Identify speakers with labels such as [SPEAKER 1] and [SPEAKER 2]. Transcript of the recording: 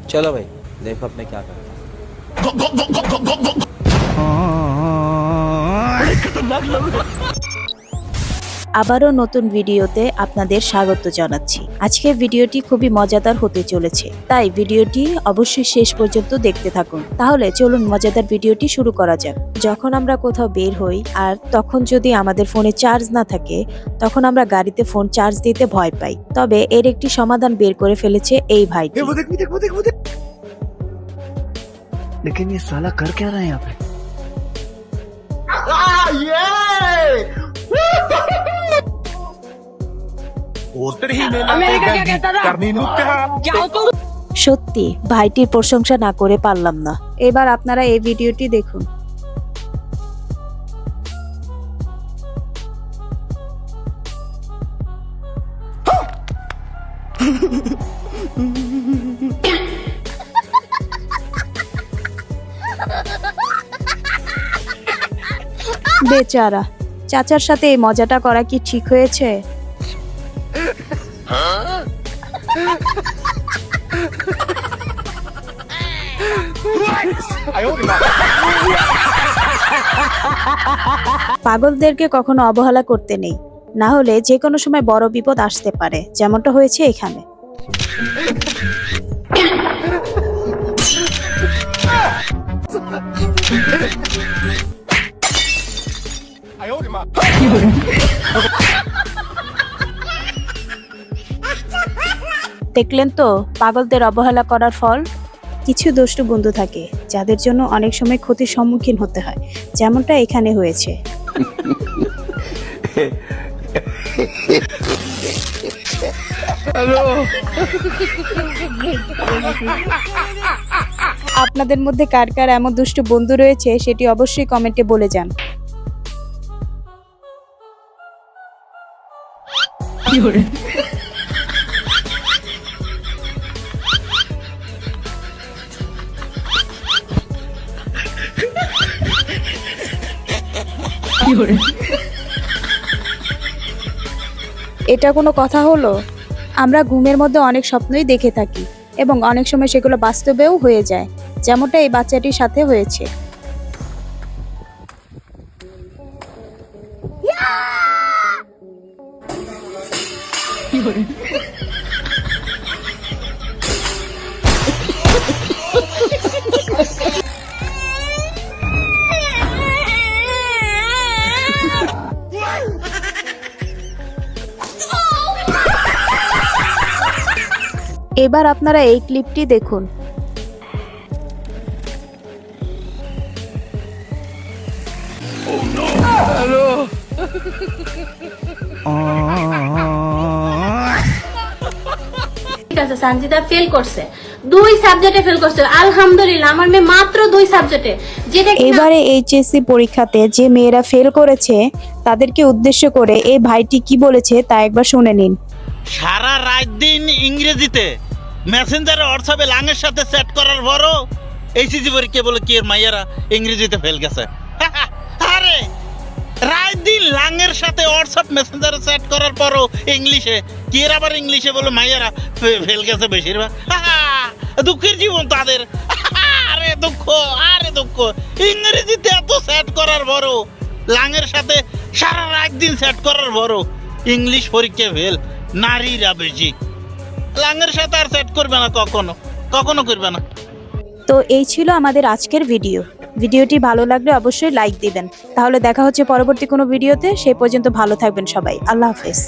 [SPEAKER 1] चलो भाई देखो अब मैं क्या करता हूँ।
[SPEAKER 2] আবারও নতুন ভিডিওতে আপনাদের স্বাগত জানাচ্ছি। আজকের ভিডিওটি খুবই মজাদার হতে চলেছে, তাই ভিডিওটি অবশ্যই শেষ পর্যন্ত দেখতে থাকুন। তাহলে চলুন মজাদার ভিডিওটি শুরু করা যাক। যখন আমরা কোথাও বের হই আর তখন যদি আমাদের ফোনে চার্জ না থাকে, তখন আমরা গাড়িতে ফোন চার্জ দিতে ভয় পাই। তবে এর একটি সমাধান বের করে ফেলেছে এই ভাইটি।
[SPEAKER 3] लेकिन ये साला कर क्या रहा है यहाँ पे?
[SPEAKER 2] সত্যি ভাইটির প্রশংসা না করে পারলাম না। এবার আপনারা এই ভিডিওটি দেখুন। বেচারা চাচার সাথে এই মজাটা করা কি ঠিক হয়েছে? পাগলদেরকে কখনো অবহেলা করতে নেই, না হলে যে কোনো সময় বড় বিপদ আসতে পারে, যেমনটা হয়েছে এখানে। দেখলেন তো পাগলদের অবহেলা করার ফল। কিছু দুষ্টু বন্ধু থাকে যাদের জন্য অনেক সময় ক্ষতির সম্মুখীন হতে হয়, যেমনটা এখানে হয়েছে। আপনাদের মধ্যে কার কার এমন দুষ্টু বন্ধু রয়েছে সেটি অবশ্যই কমেন্টে বলে যান। এটা কোনো কথা হলো? আমরা ঘুমের মধ্যে অনেক স্বপ্নই দেখে থাকি এবং অনেক সময় সেগুলো বাস্তবেও হয়ে যায়, যেমনটা এই বাচ্চাটির সাথে হয়েছে। এবার আপনারা এই ক্লিপটি দেখুন।
[SPEAKER 4] ঠিক আছে, সঞ্জিতা ফেল করছে, 2 সাবজেক্টে ফেল করছে। আলহামদুলিল্লাহ, আমার মেয়ে মাত্র 2 সাবজেক্টে। যেটা
[SPEAKER 2] এবারে এইচএসসি পরীক্ষাতে যে মেয়েরা ফেল করেছে তাদেরকে উদ্দেশ্য করে এই ভাইটি কি বলেছে তা একবার শুনে নিন।
[SPEAKER 5] সারা রাত দিন ইংরেজিতে মেসেঞ্জারে হোয়াটসঅ্যাপে লাঙের সাথে চ্যাট করার পরও এইচএসসি পরীক্ষা বলে কি এর মাইয়ারা ইংরেজিতে ফেল গেছে। আরে রাত দিন লাঙের সাথে হোয়াটসঅ্যাপ মেসেঞ্জারে চ্যাট করার পরও ইংলিশে কি এর আবার ইংলিশে বলে মাইয়ারা ফেল গেছে বেশিরভাগ। দুঃখের জীবন তাদের। আরে দুঃখ, আরে দুঃখ। ইংরেজিতে এত চ্যাট করার পরও, লাঙের সাথে সারা রাত দিন চ্যাট করার পরও ইংলিশ পরীক্ষা ফেল। নারীরা বেশি লাঙের সাথে আর চ্যাট করবে না, কখনো কখনো করবে না।
[SPEAKER 2] তো এই ছিল আমাদের আজকের ভিডিও। ভিডিওটি ভালো লাগলে অবশ্যই লাইক দিবেন। তাহলে দেখা হচ্ছে পরবর্তী কোনো ভিডিওতে। সেই পর্যন্ত ভালো থাকবেন সবাই। আল্লাহ হাফেজ।